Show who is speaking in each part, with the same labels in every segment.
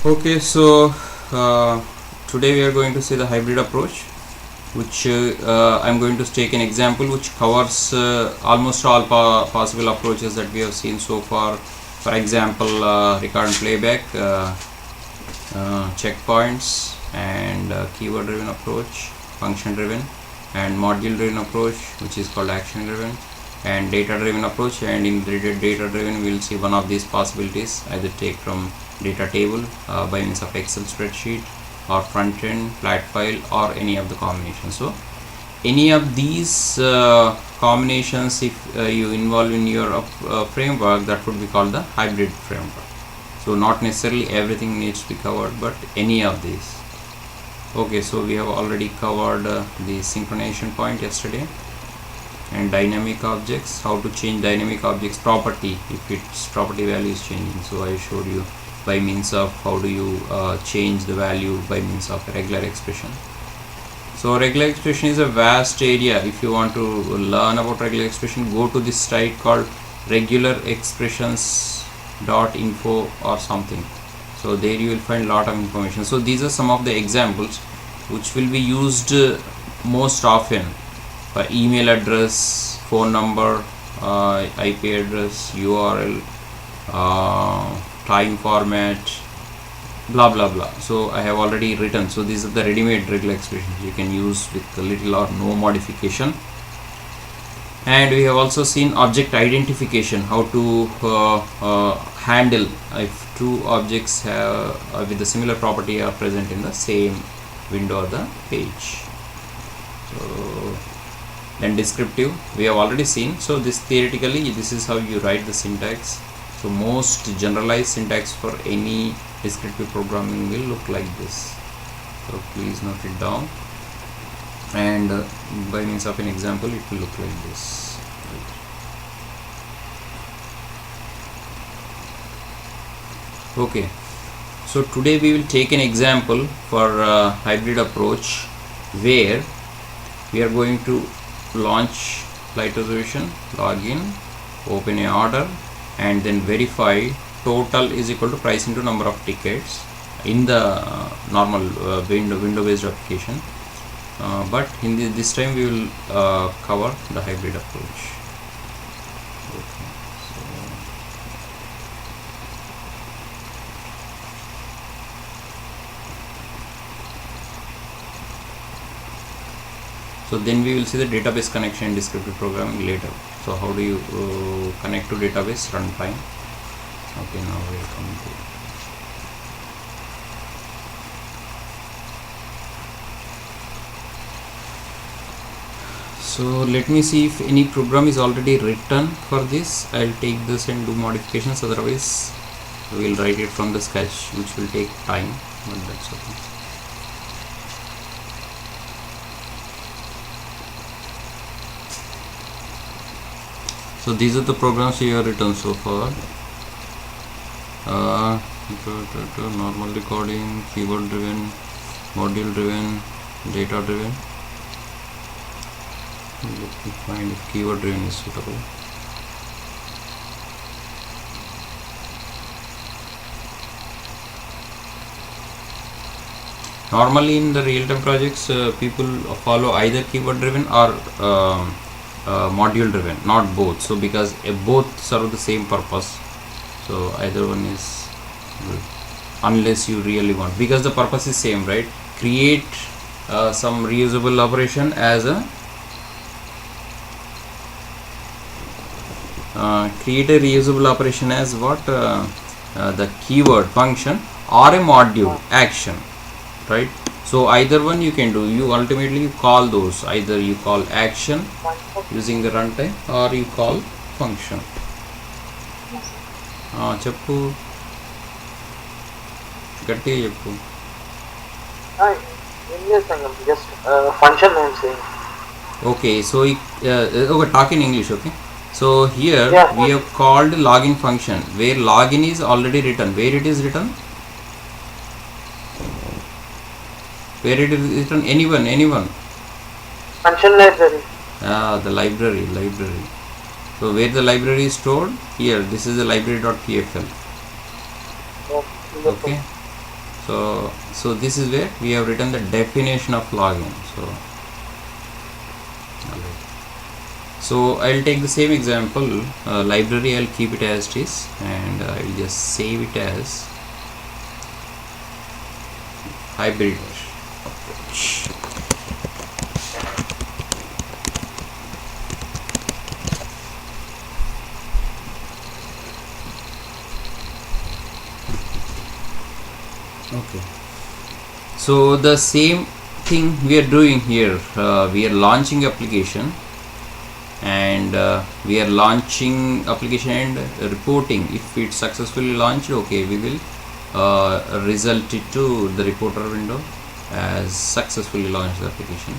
Speaker 1: Okay, so today we are going to see the hybrid approach, which I'm going to take an example which covers almost all possible approaches that we have seen so far. For example, record and playback, checkpoints, and keyword driven approach, function driven, and module driven approach, which is called action driven, and data driven approach. And in the data driven, we will see one of these possibilities, either take from data table by means of Excel spreadsheet, or front end, flat file, or any of the combinations. So any of these combinations, if you involve in your framework, that would be called the hybrid framework. So not necessarily everything needs to be covered, but any of these. Okay, so we have already covered the synchronization point yesterday, and dynamic objects, how to change dynamic objects property if its property value is changing. So I showed you by means of how do you change the value by means of a regular expression. So regular expression is a vast area. If you want to learn about regular expression, go to this site called regularexpressions.info or something. So there you will find a lot of information. So these are some of the examples which will be used most often for email address, phone number, IP address, URL, time format, blah blah blah. So I have already written. So these are the ready-made regular expressions you can use with little or no modification. And we have also seen object identification, how to handle if two objects with a similar property are present in the same window or the page. So then descriptive we have already seen. So this theoretically, this is how you write the syntax. So most generalized syntax for any descriptive programming will look like this. So please note it down, and by means of an example it will look like this. Okay, so today we will take an example for hybrid approach where we are going to launch flight reservation, login, open a order, and then verify total is equal to price into number of tickets in the normal window based application, but in this time we will cover the hybrid approach. Okay, so then we will see the database connection in descriptive programming later. So how do you connect to database runtime? Okay, now we will come to. So let me see if any program is already written for this. I'll take this and do modifications, otherwise we will write it from the sketch, which will take time, but that's okay. So these are the programs we have written so far. Normal recording, keyword driven, module driven, data driven. Let me find if keyword driven is suitable. Normally in the real-time projects, people follow either keyword driven or module driven, not both. So because both serve the same purpose, so either one is good, unless you really want, because the purpose is same, right? Create some reusable operation as a what, the keyword function or a module action, right? So either one you can do. You ultimately call those, either you call action using the runtime or you call function. Cheppu gatti cheppu.
Speaker 2: Just function I am saying.
Speaker 1: Okay, so okay, talk in English. Okay, so here we have called login function where login is already written. Where it is written? Where it is written? Anyone.
Speaker 2: Function library.
Speaker 1: The library. So where the library is stored? Here, this is the library.pfl. Okay. So this is where we have written the definition of login. So I'll take the same example, library. I'll keep it as it is, and I'll just save it as hybrid approach. Okay, so the same thing we are doing here. We are launching application, and we are launching application and reporting. If it's successfully launched, okay, we will result it to the reporter window as successfully launched the application.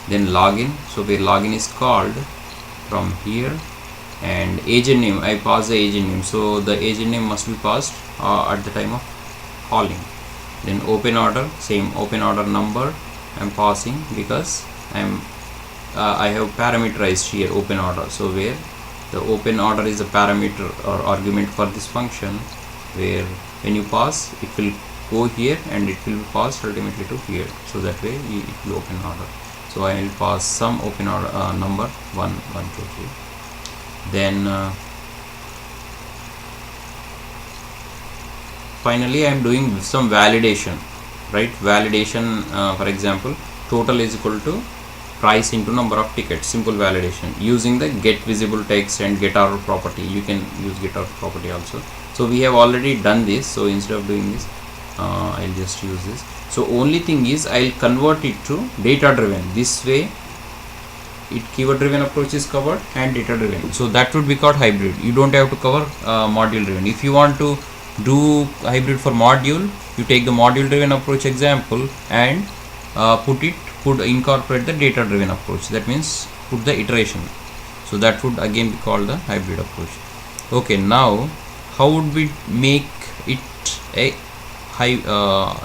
Speaker 1: Then login. So where login is called from here, and agent name, I pass the agent name, so the agent name must be passed at the time of calling. Then open order, same open order number I'm passing because I have parameterized here open order. So where the open order is a parameter or argument for this function, where when you pass, it will go here and it will be passed ultimately to here. So that way it will open order. So I will pass some open order number 1, 1, 2, 3. Then finally I am doing some validation, right? Validation, for example, total is equal to price into number of tickets. Simple validation using the get visible text and get order property. You can use get order property also. So we have already done this, so instead of doing this, I'll just use this. So only thing is I'll convert it to data driven. This way keyword driven approach is covered and data driven, so that would be called hybrid. You don't have to cover module driven. If you want to do hybrid for module, you take the module driven approach example and incorporate the data driven approach. That means put the iteration. So that would again be called the hybrid approach. Okay, now how would we make it a high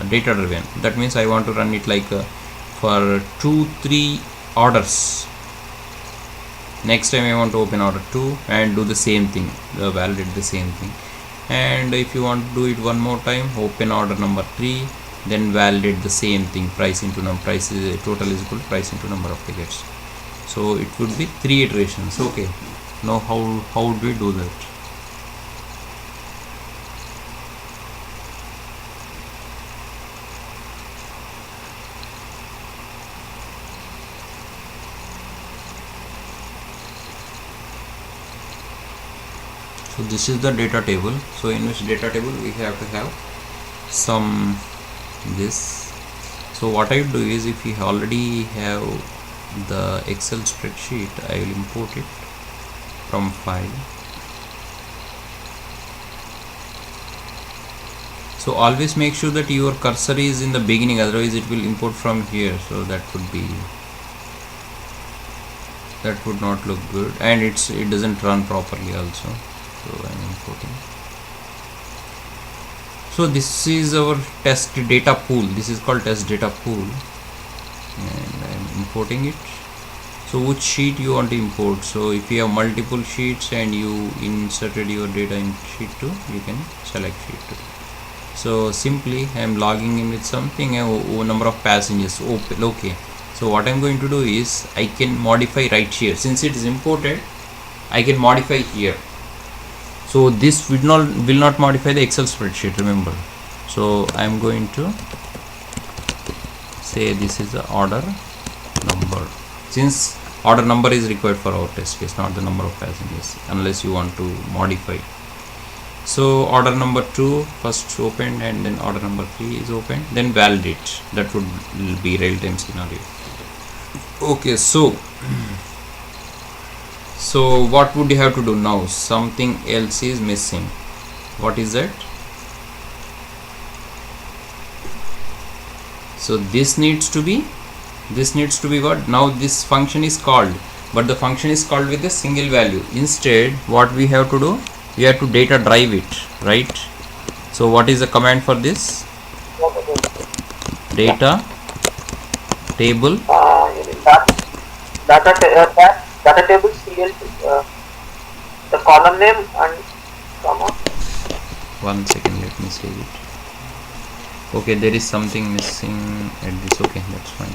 Speaker 1: data driven? That means I want to run it like for 2-3 orders. Next time I want to open order 2 and do the same thing, validate the same thing. And if you want to do it one more time, open order number 3, then validate the same thing, price into price is total is equal to price into number of tickets. So it would be 3 iterations. Okay, now how would we do that? So this is the data table. So in which data table we have to have some this. So what I do is, if we already have the Excel spreadsheet, I will import it from file. So always make sure that your cursor is in the beginning, otherwise it will import from here. So that would not look good, and it doesn't run properly also. So I'm importing. So this is our test data pool. This is called test data pool, and I'm importing it. So which sheet you want to import? So if you have multiple sheets and you inserted your data in sheet 2, you can select sheet 2. So simply I am logging in with something, a number of passengers. Okay. So what I'm going to do is, I can modify right here. Since it is imported, I can modify here. So this will not modify the Excel spreadsheet, remember. So I am going to say this is the order number, since order number is required for our test case, not the number of passengers, unless you want to modify. So order number 2 first opened, and then order number 3 is opened, then validate. That would be real-time scenario. Okay, so what would you have to do now? Something else is missing. What is that? So this needs to be what? Now this function is called, but the function is called with a single value. Instead, what we have to do, we have to data drive it, right? So what is the command for this? Data table.
Speaker 2: Data table CL, the column name and comma.
Speaker 1: 1 second, let me save it. Okay, there is something missing at this. Okay, that's fine.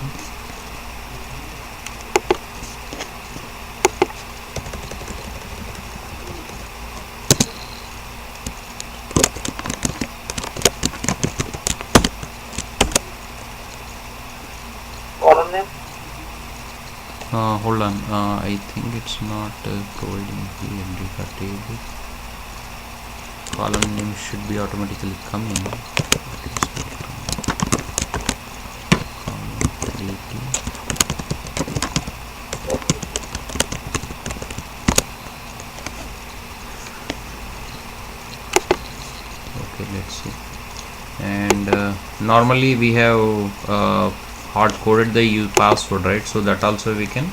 Speaker 2: Column name?
Speaker 1: Hold on, I think it's not providing here. Data table column name should be automatically coming. It is not coming. Column 80. Okay, let's see. And normally we have hard coded the password, right? So that also we can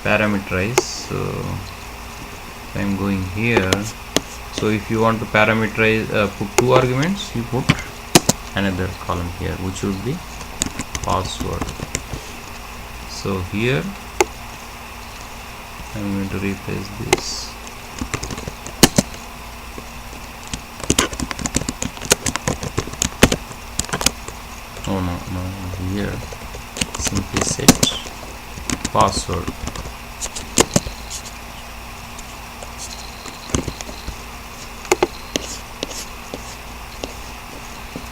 Speaker 1: parameterize. So I'm going here. So if you want to parameterize, put two arguments, you put another column here, which would be password. So here I'm going to replace this. Oh no, here simply set password.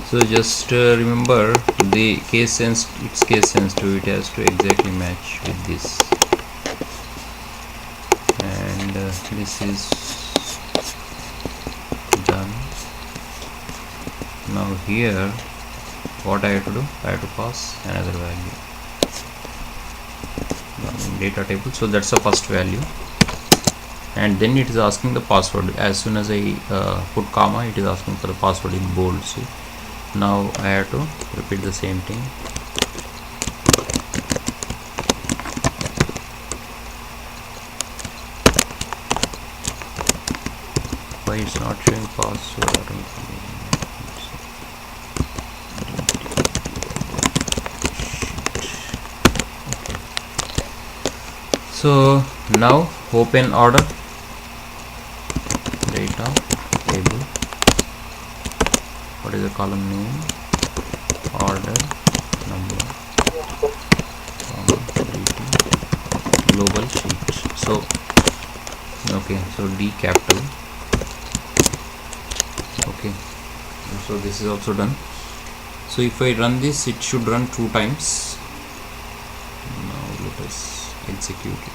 Speaker 1: So just remember the case sensitive, it's case sensitive, it has to exactly match with this. And this is done. Now here what I have to do, I have to pass another value in data table. So that's the first value, and then it is asking the password. As soon as I put comma, it is asking for the password in bold. See, now I have to repeat the same thing. Why it's not showing password automatically? So now open order data table. What is the column name? Order number, global sheet. So okay, so D capital. Okay, so this is also done. So if I run this, it should run 2 times. Now let us execute it.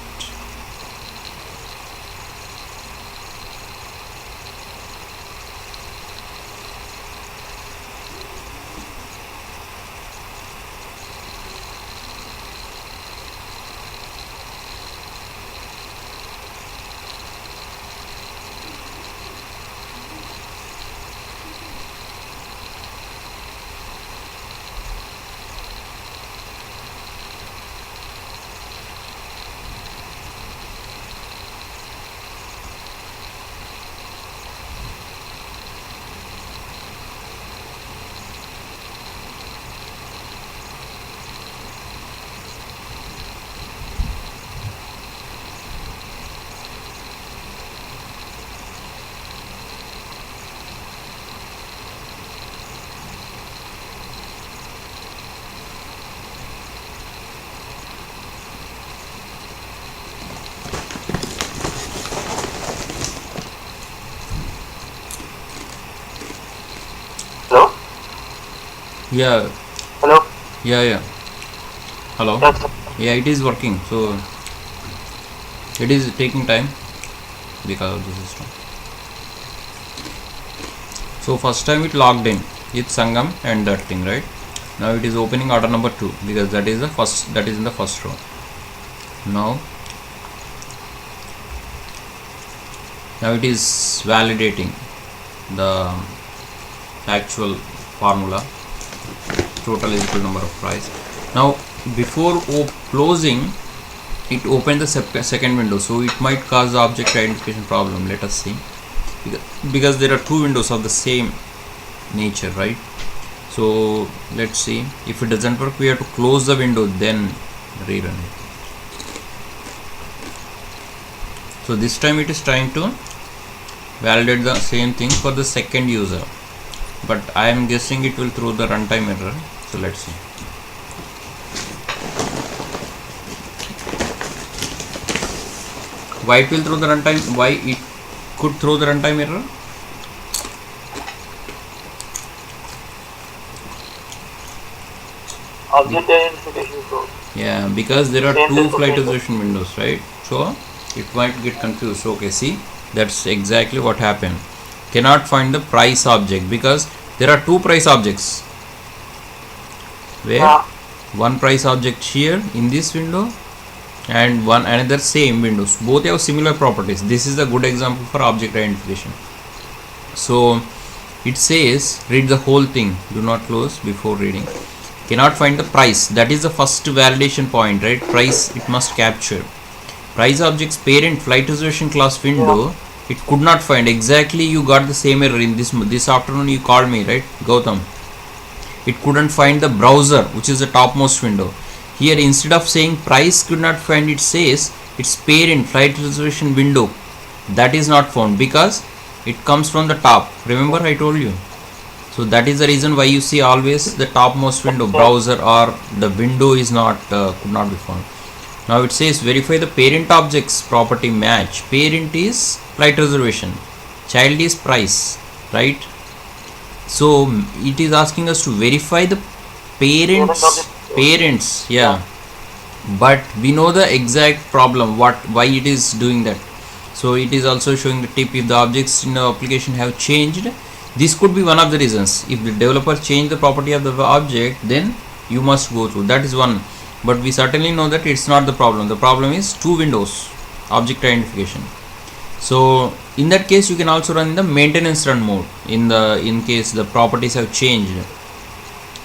Speaker 2: Hello?
Speaker 1: Yeah,
Speaker 2: Hello?
Speaker 1: yeah. Hello.
Speaker 2: Yes, sir.
Speaker 1: Yeah, it is working. So it is taking time because of the system. So first time it logged in with Sangam and that thing, right? Now it is opening order number 2 because that is the first, that is in the first row. Now it is validating the actual formula, total is equal number of price. Now before closing, it opened the second window, so it might cause the object identification problem. Let us see, because there are 2 windows of the same nature, right? So let's see. If it doesn't work, we have to close the window, then rerun it. So this time it is trying to validate the same thing for the second user. but I am guessing it will throw the runtime error. So let's see. Why it will throw the runtime? Why it could throw the runtime error?
Speaker 2: Object identification code.
Speaker 1: Yeah, because there are
Speaker 2: Same
Speaker 1: two
Speaker 2: thing for
Speaker 1: flight
Speaker 2: Windows.
Speaker 1: resolution windows, right? So it might get confused. Okay, see, that's exactly what happened. Cannot find the price object because there are two price objects. Where
Speaker 2: Yeah.
Speaker 1: one price object here in this window and one another same windows. Both have similar properties. This is a good example for object identification. So it says, read the whole thing. Do not close before reading. Cannot find the price. That is the first validation point, right? Price it must capture. Price object's parent flight reservation class window. It could not find. Exactly, you got the same error in this afternoon. You called me, right, Gautam? It couldn't find the browser, which is the topmost window. Here, instead of saying price could not find, it says its parent flight reservation window. That is not found because it comes from the top. Remember, I told you. So that is the reason why you see always the topmost window, browser or the window is not could not be found. Now it says verify the parent object's property match. Parent is flight reservation, child is price, right? So it is asking us to verify the parents, yeah. But we know the exact problem, why it is doing that. So it is also showing the tip if the objects in the application have changed. This could be one of the reasons. If the developer change the property of the object, then you must go through. That is one. But we certainly know that it's not the problem. The problem is two windows, object identification. So in that case, you can also run the maintenance run mode in case the properties have changed.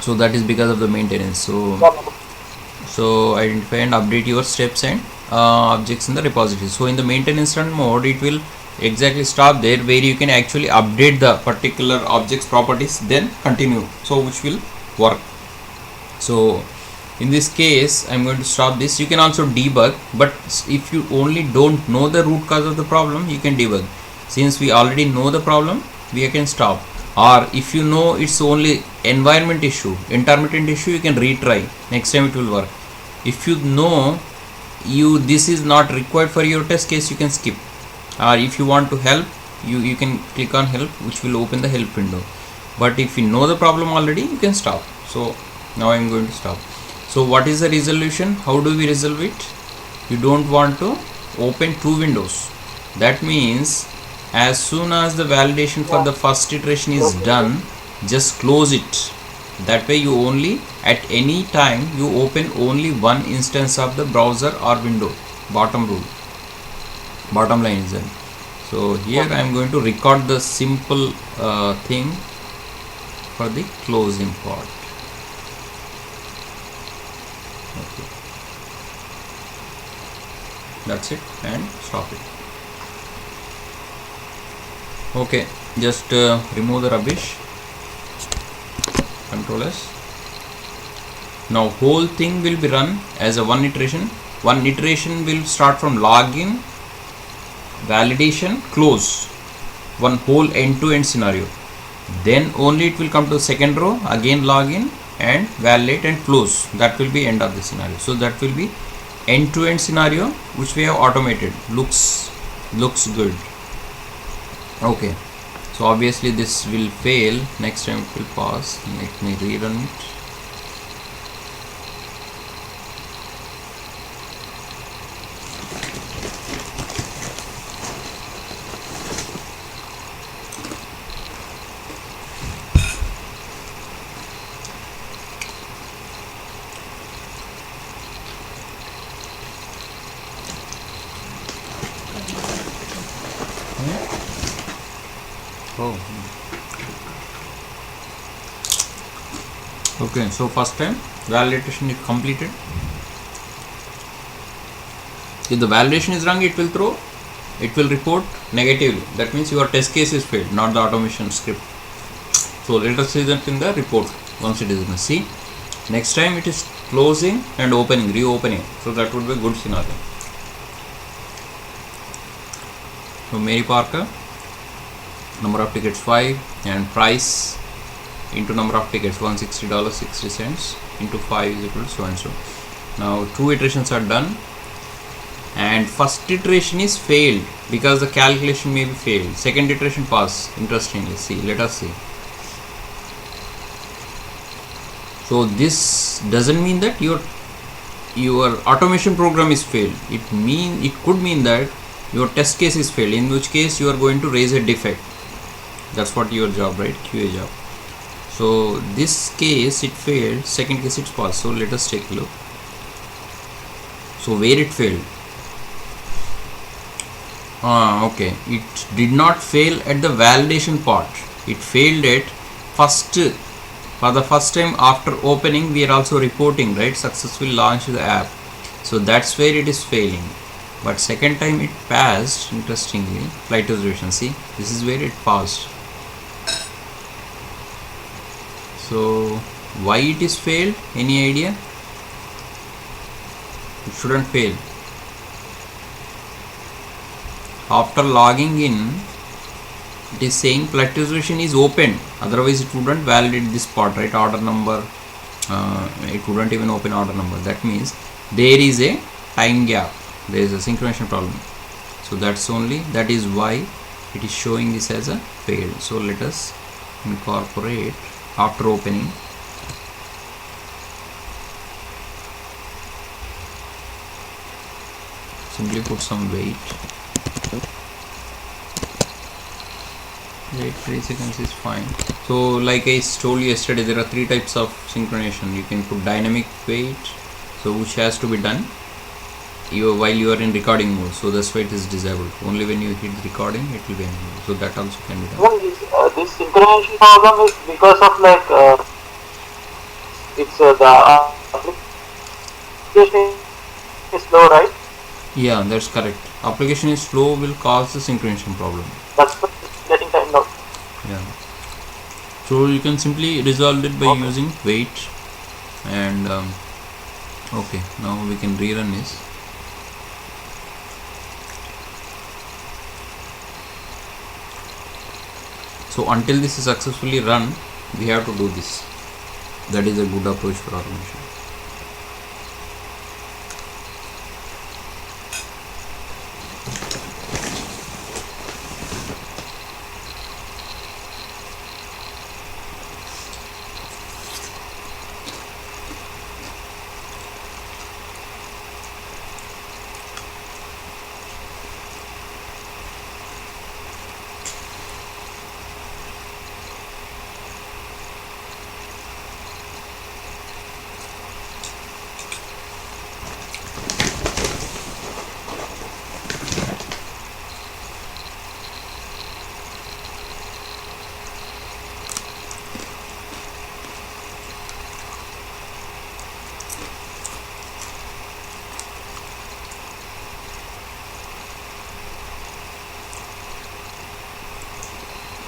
Speaker 1: So that is because of the maintenance. So identify and update your steps and objects in the repository. So in the maintenance run mode, it will exactly stop there where you can actually update the particular objects properties, then continue, so which will work. So in this case I'm going to stop this. You can also debug, but if you only don't know the root cause of the problem, you can debug. Since we already know the problem, we can stop. Or if you know it's only environment issue, intermittent issue, you can retry. Next time it will work. If you know this is not required for your test case, you can skip. Or if you want to help, you can click on help, which will open the help window. But if you know the problem already, you can stop. So now I am going to stop. So what is the resolution? How do we resolve it? You don't want to open two windows. That means as soon as the validation for the first iteration is done, just close it. That way you only at any time you open only one instance of the browser or window. Bottom line is that. So here I am going to record the simple thing for the closing part. Okay. That's it, and stop it. Okay, just remove the rubbish. Control S. Now whole thing will be run as a one iteration. One iteration will start from login, validation, close. One whole end-to-end scenario. Then only it will come to the second row, again login and validate and close. That will be end of the scenario. So that will be end-to-end scenario which we have automated. Looks good. Okay. So obviously this will fail. Next time it will pass. Let me rerun it. Oh. Okay, so first time validation is completed. If the validation is wrong, it will report negatively. That means your test case is failed, not the automation script. So let us see that in the report once it is done. See, next time it is closing and opening, reopening. So that would be a good scenario. So Mary Parker, number of tickets 5 and price into number of tickets, $160.60 into 5 is equal to so and so. Now 2 iterations are done, and first iteration is failed because the calculation may be failed. Second iteration pass. Interestingly, let us see. So this doesn't mean that your automation program is failed. It could mean that your test case is failed, in which case you are going to raise a defect. That's what your job, right? QA job. So this case it failed, second case it's passed. So let us take a look. So where it failed? Okay, it did not fail at the validation part. It failed at first. For the first time after opening, we are also reporting, right? Successfully launched the app. So that's where it is failing. But second time it passed. Interestingly, flight reservation. See, this is where it passed. So why it is failed? Any idea? It shouldn't fail. After logging in, it is saying flight reservation is open, otherwise it wouldn't validate this part, right? Order number, it wouldn't even open order number. That means there is a time gap, there is a synchronization problem. So that is why it is showing this as a failed. So let us incorporate after opening. Simply put some weight. Wait 3 seconds is fine. So like I told you yesterday, there are 3 types of synchronization. You can put dynamic wait, so which has to be done while you are in recording mode. So that's why it is disabled. Only when you hit recording it will be enabled. So that also can be done.
Speaker 2: Well, this synchronization problem is because of like it's the application is slow, right?
Speaker 1: Yeah, that's correct. Application is slow will cause the synchronization problem.
Speaker 2: That's what it's getting timed out.
Speaker 1: Yeah. So you can simply resolve it by using wait, and okay, now we can rerun this. So until this is successfully run, we have to do this. That is a good approach for automation.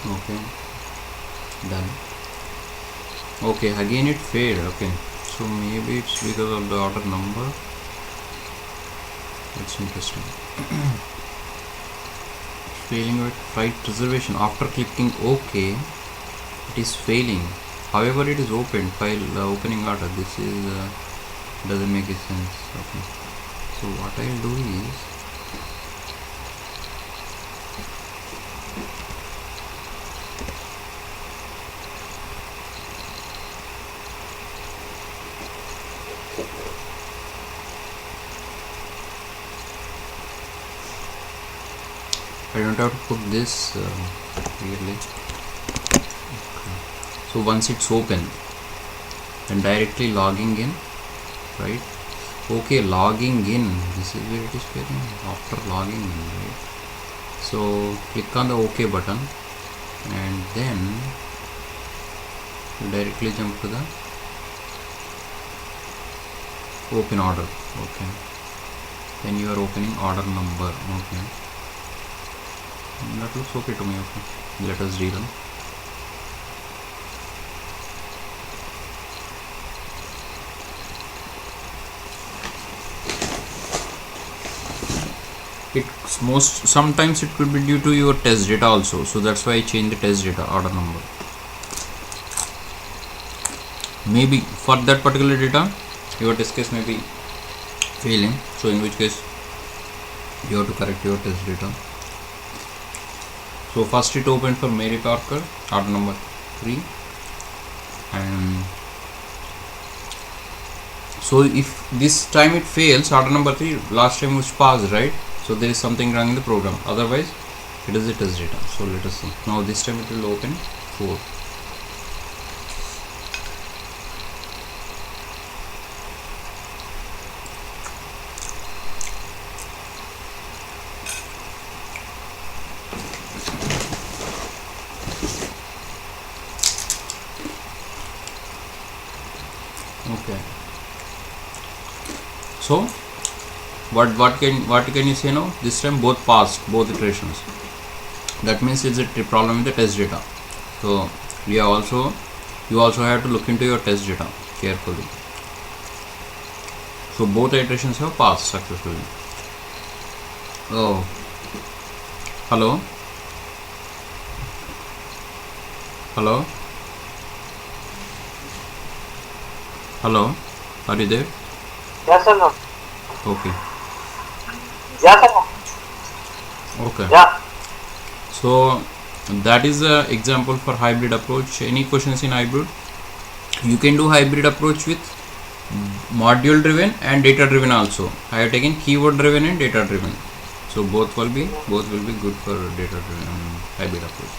Speaker 1: Okay, done. Okay, again it failed. Okay, so maybe it's because of the order number. That's interesting. Failing with flight reservation. After clicking OK, it is failing. However, it is opened. File opening order. This is doesn't make a sense. Okay, so what I'll do is, I don't have to put this really. Okay. So once it's open, and directly logging in, right? Okay, logging in. This is where it is failing. After logging in, right? So click on the OK button, and then you directly jump to the open order. Okay. Then you are opening order number. Okay. That looks okay to me. Okay, let us rerun. Sometimes it could be due to your test data also, so that's why I changed the test data order number. maybe for that particular data your test case may be failing, so in which case you have to correct your test data. So first it opened for Mary Parker, order number 3, and so if this time it fails, order number 3, last time was passed, right? So there is something wrong in the program, otherwise it is the test data. So let us see. Now this time it will open 4. Okay. So what can you say now? This time both passed, both iterations. That means it's a problem with the test data. So you also have to look into your test data carefully. So both iterations have passed successfully. Oh, hello, hello, hello, are you there?
Speaker 2: Yes or no?
Speaker 1: Okay,
Speaker 2: Yes or no?
Speaker 1: okay.
Speaker 2: Yeah.
Speaker 1: So that is the example for hybrid approach. Any questions in hybrid? You can do hybrid approach with module driven and data driven also. I have taken keyword driven and data driven. So both will be good for data driven hybrid approach.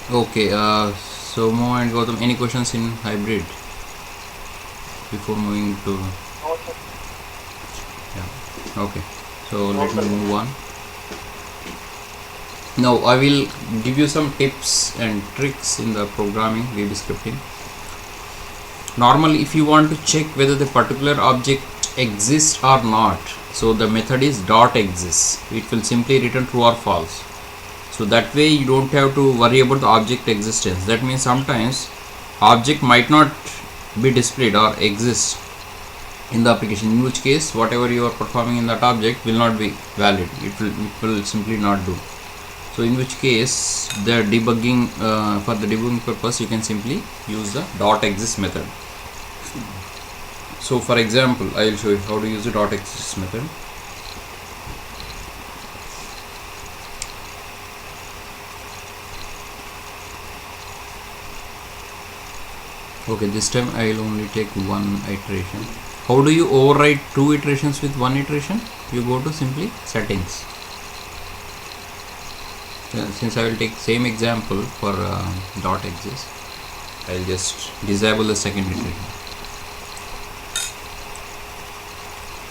Speaker 1: Okay, so Mo and Gautam, any questions in hybrid before moving to? Yeah. Okay. So let me move on. Now I will give you some tips and tricks in the programming, VB scripting. Normally, if you want to check whether the particular object exists or not, so the method is .exists. It will simply return true or false. So that way you don't have to worry about the object existence. That means sometimes object might not be displayed or exist in the application, in which case whatever you are performing in that object will not be valid. It will simply not do. So in which case the debugging, for the debugging purpose, you can simply use the .exists method. So for example, I will show you how to use the .exists method. Okay, this time I will only take one iteration. How do you override 2 iterations with 1 iteration? You go to simply settings. Since I will take same example for .exists, I will just disable the second iteration.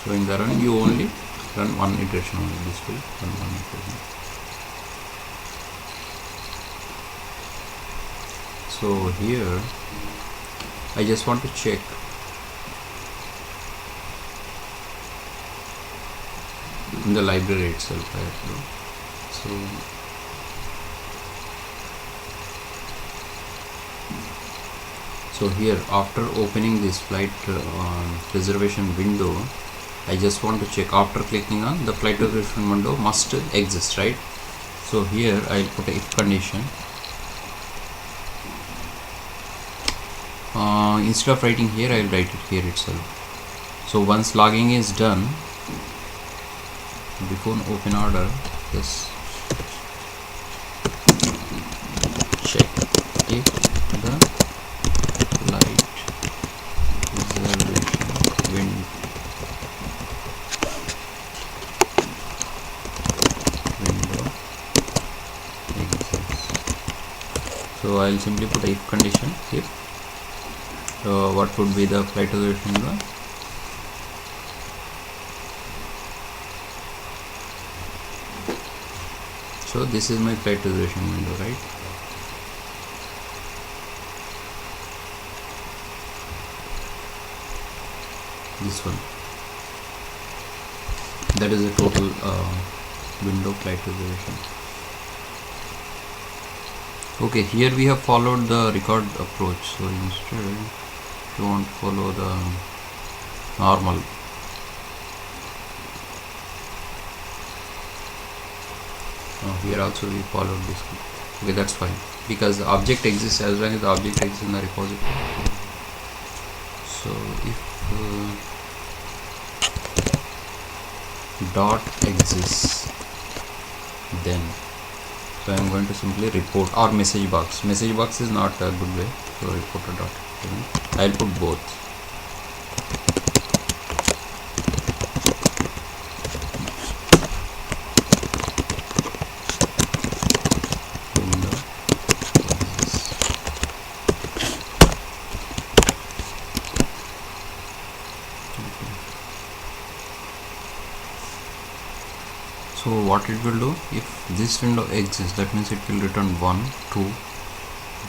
Speaker 1: So in the run, you only run 1 iteration only. This will run 1 iteration. So here I just want to check in the library itself. I have to do. So here, after opening this flight reservation window, I just want to check, after clicking on the flight reservation window must exist, right? So here I will put a if condition. Instead of writing here, I will write it here itself. So once logging is done, before open order, just check if the flight reservation window exists. So I will simply put a if condition if what would be the flight reservation window. So this is my flight reservation window, right? This one, that is the total window flight reservation. Okay, here we have followed the record approach. So instead, if you want to follow the normal, here also we followed this. Okay, that's fine, because the object exists as long as the object exists in the repository. So if dot exists, then so I am going to simply report, or message box. Message box is not a good way, so report a dot. I'll put both. Window exists. So what it will do, if this window exists, that means it will return 1, 2.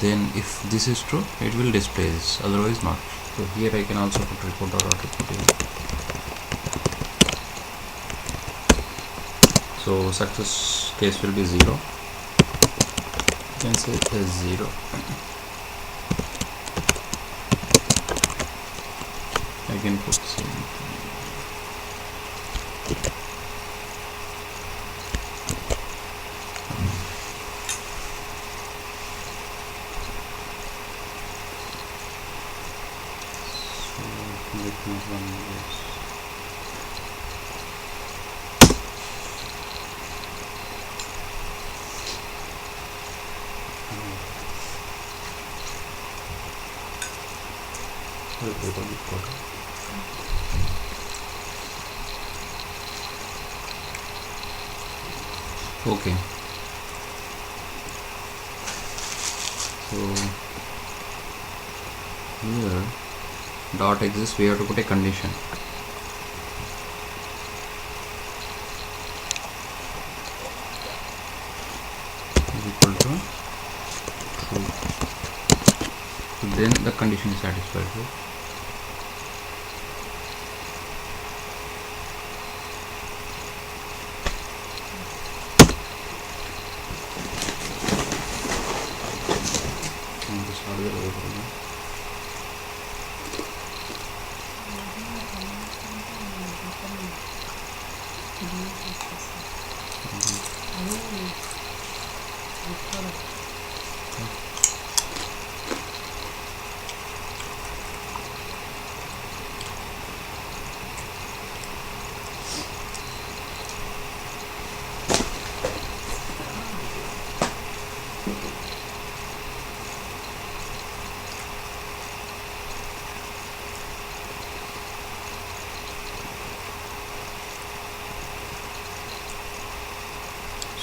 Speaker 1: Then if this is true, it will display this, otherwise not. So here I can also put report or report here. So success case will be 0. You can say 0. I can put same. Let me run this. Okay, so here dot exists, we have to put a condition. Is equal to true. So then the condition is satisfied, right?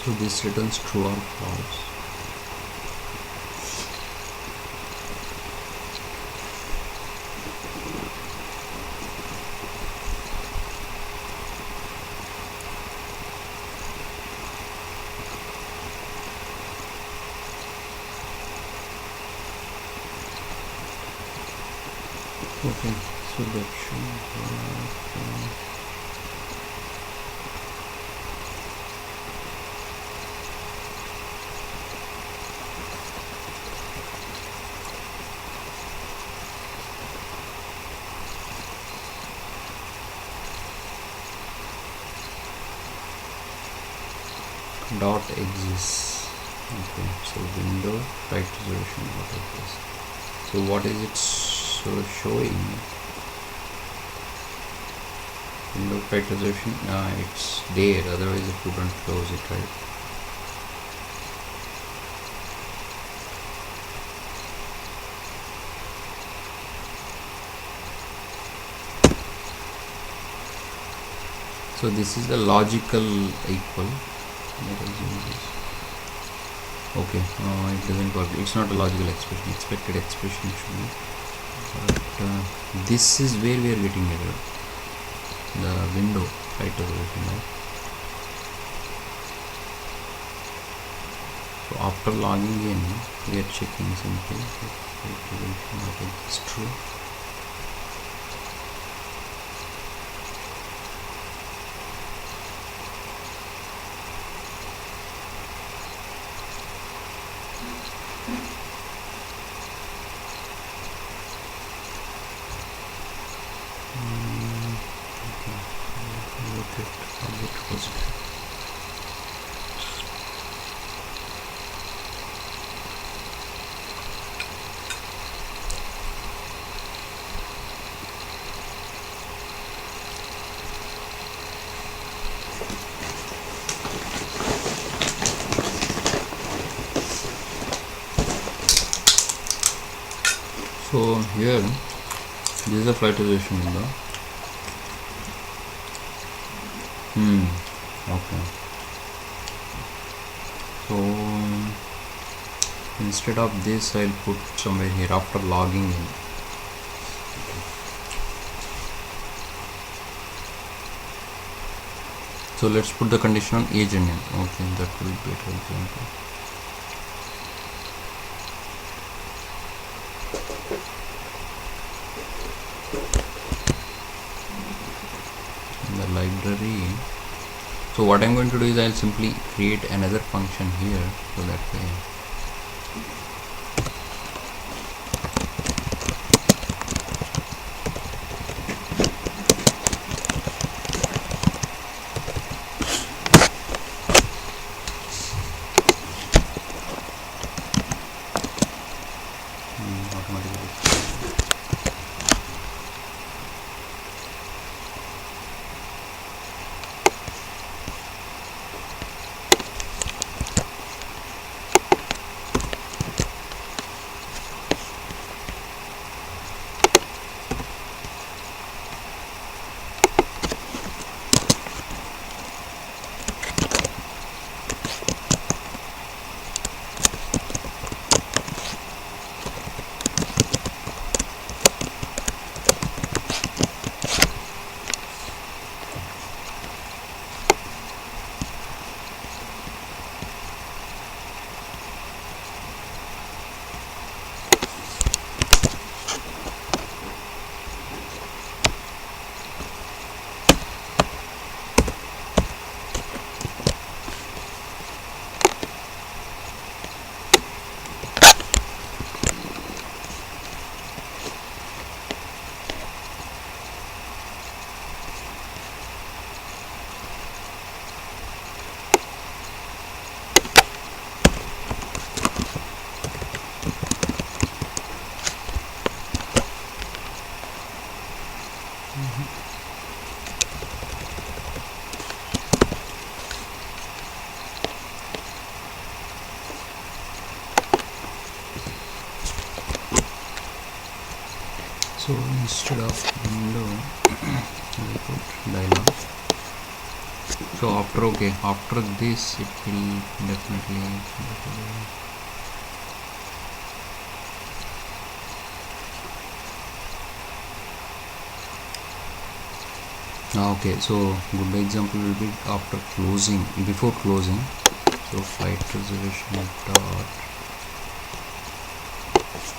Speaker 1: So this returns true or false. Okay, so that should work. Dot exists. Okay, so window right resolution dot exists. So what is it showing? Window right resolution, it's there, otherwise it wouldn't close it, right? So this is the logical equal. Okay, it doesn't work. It's not a logical expression. Expected expression should be. But this is where we are getting error. The window right resolution, right? So after logging in, we are checking simply if it's true. So here this is the flight resolution window. Okay. So instead of this, I'll put somewhere here after logging in. So let's put the condition on age and name. Okay, that will be better example. In the library. So what I'm going to do is I'll simply create another function here, so that way. So instead of window, I put dialog. So after this it will definitely. Okay, so good example will be after closing, before closing. So flight reservation dot.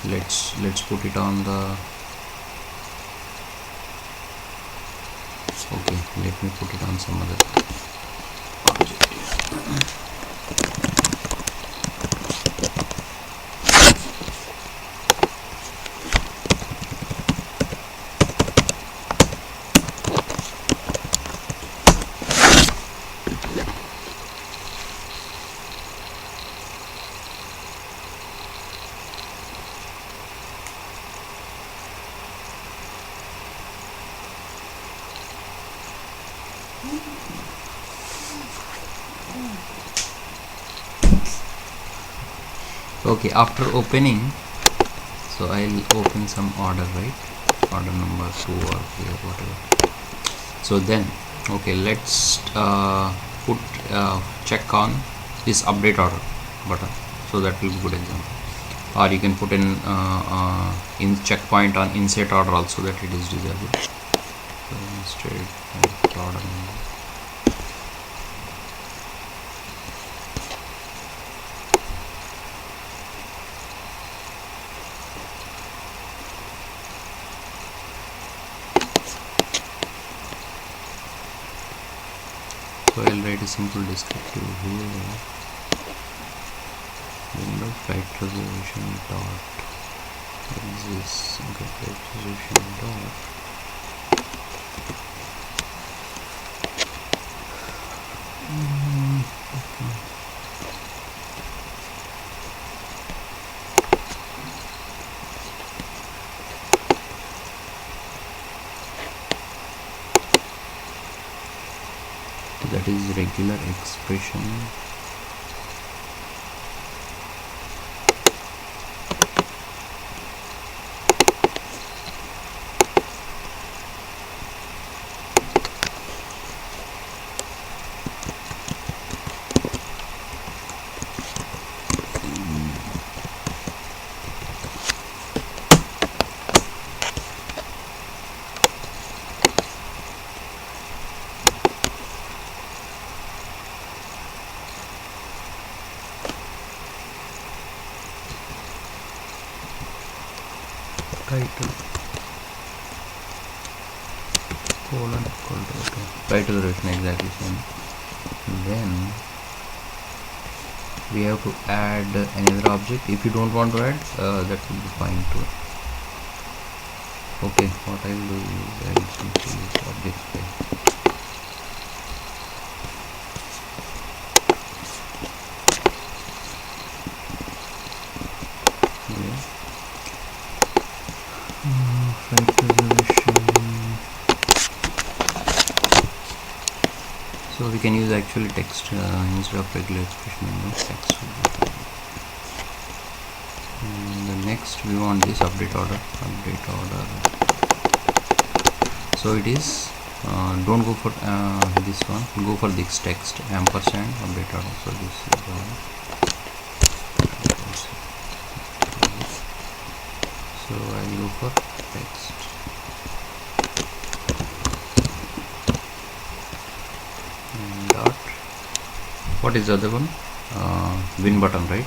Speaker 1: Let's put it on the. Okay, let me put it on some other object here. Okay, after opening, so I'll open some order, right? Order number 2 or 3 or whatever. So then, okay, let's put check on this update order button, so that will be good example. Or you can put in checkpoint on insert order also, that it is disabled. So instead order number. So I'll write a simple descriptive here. Window flight reservation dot exists. Okay, flight reservation dot. Okay. That is regular expression. title colon equal to, okay, title duration exactly same. Then we have to add another object. If you don't want to add, that will be fine too. Okay, what I will do is I will simply use object file. Flight reservation. So we can use actually text instead of regular expression. Text will be fine. And the next we want this update order. So it is don't go for this one, go for this text ampersand update order. So this is so I will go for text. And dot, what is the other one? Win button, right?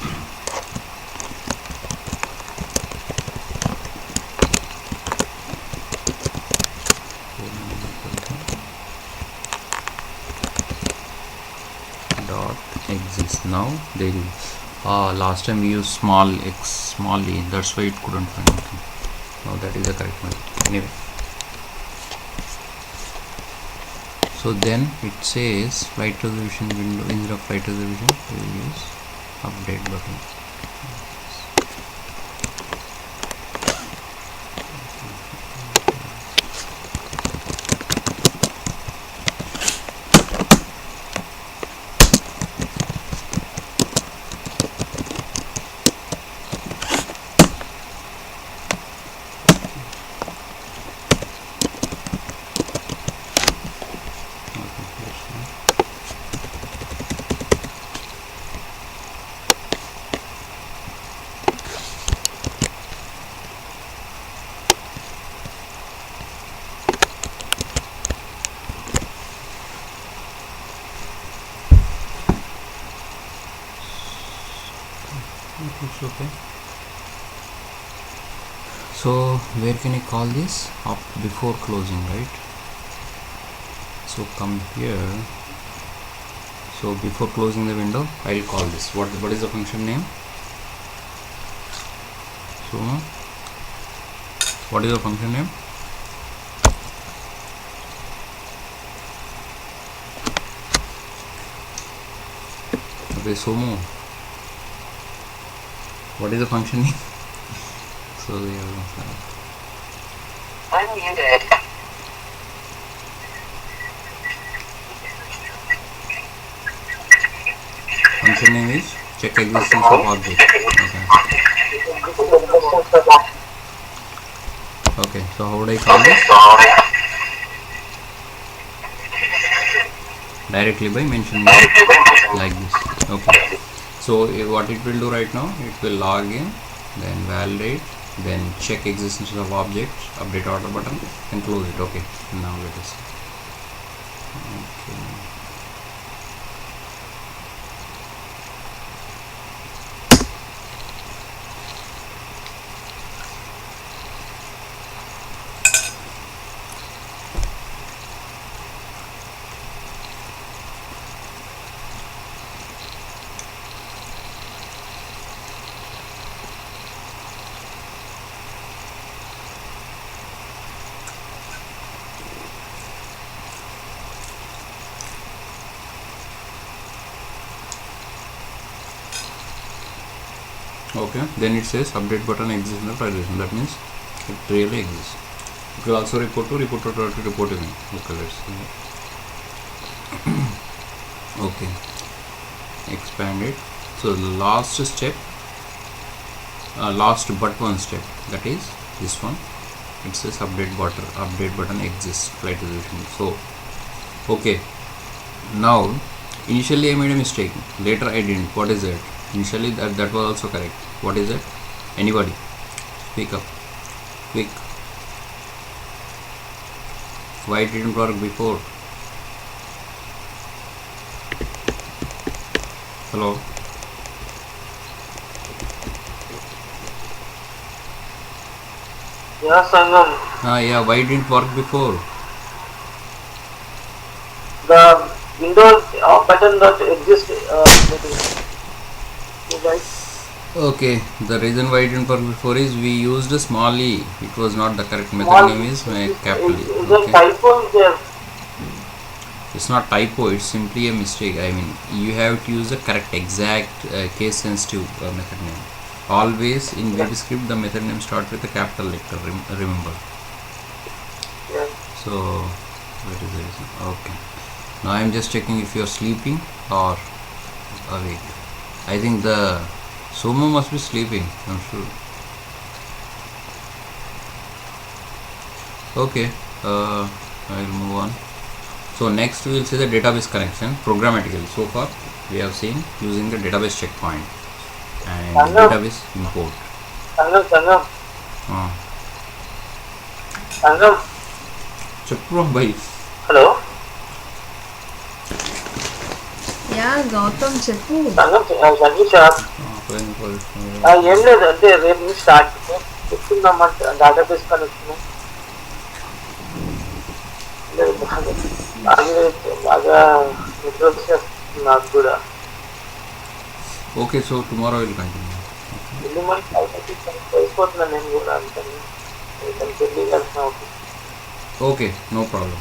Speaker 1: Dot exists. Now there is last time we used small x small e, that's why it couldn't find anything. Now that is the correct one. Anyway, so then it says flight resolution window, instead of flight resolution we will use update button. It's okay. So where can I call this? Up before closing, right? So come here. So before closing the window, I will call this. What is the function name? So what is the function name? Okay, Somo. What is the function name? So we have
Speaker 2: Unmuted.
Speaker 1: function name is check existence of object. Okay, so how would I call this? Directly by mentioning like this. Okay, so what it will do right now, it will log in, then validate, then check existence of object, update order button, and close it. Okay, now let us see. Okay. Okay, then it says update button exists in the presentation. That means it really exists. It will also report to report event. Okay, let's see. Okay, expand it. So the last step, last but one step, that is this one. It says update button exists, flight resolution. So okay, now initially I made a mistake, later I didn't. What is that? Initially that was also correct. What is it? Anybody speak up quick. Why it didn't work before? Hello?
Speaker 2: Yeah, Sangam.
Speaker 1: Yeah, why didn't work before?
Speaker 2: The Windows button that exists. Right?
Speaker 1: Okay, the reason why it didn't work before is we used a small e. It was not the correct method
Speaker 2: Small.
Speaker 1: name is capital E.
Speaker 2: Is a
Speaker 1: Okay,
Speaker 2: typo is there.
Speaker 1: it's not typo. It's simply a mistake. I mean, you have to use the correct, exact, case sensitive method name. Always in
Speaker 2: Yeah.
Speaker 1: VBScript, the method name starts with a capital letter. Remember.
Speaker 2: Yeah.
Speaker 1: So that is the reason. Okay. Now I'm just checking if you're sleeping or awake. I think the Soma must be sleeping. I'm sure. Okay. I'll move on. So next we will see the database connection programmatically. So far we have seen using the database checkpoint and
Speaker 2: Sangam.
Speaker 1: database import.
Speaker 2: Sangam.
Speaker 1: Uh,
Speaker 2: Sangam.
Speaker 1: చెప్పు by
Speaker 2: Hello.
Speaker 3: Yeah Gautam చెప్పు.
Speaker 2: Sangam. Sanjeev. ఏం లేదు అంటే రేపు నుంచి start చెప్తున్నామంటే database connection బాగా నిద్ర వచ్చేస్తుంది నాకు కూడా.
Speaker 1: Okay so tomorrow will continue.
Speaker 2: ఇల్లు మనకి అయిపోతున్నాను నేను కూడా అందుకని పెళ్ళి కలిసిన
Speaker 1: ఓకే నో ప్రాబ్లం.